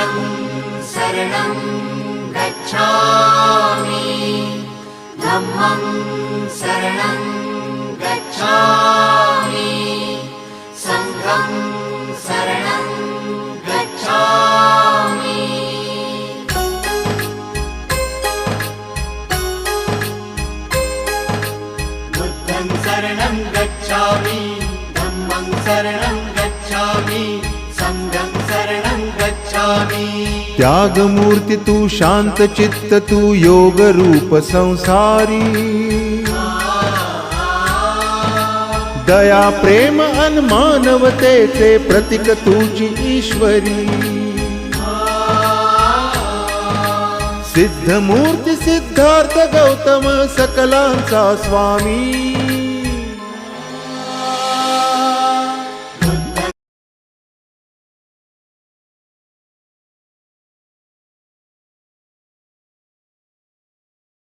बुद्धं शरणं गच्छामि धम्मं शरणं गच्छामि संघं शरणं गच्छामि बुद्धं शरणं गच्छामि धम्मं शरणं गच्छामि संघं शरणं गच्छामि। त्यागमूर्ती तू शांत चित्त तू योग रूप संसारी दया प्रेम अन मानवतेचे प्रतीक तुझी ईश्वरी सिद्धमूर्ती सिद्धार्थ गौतम सकलांचा स्वामी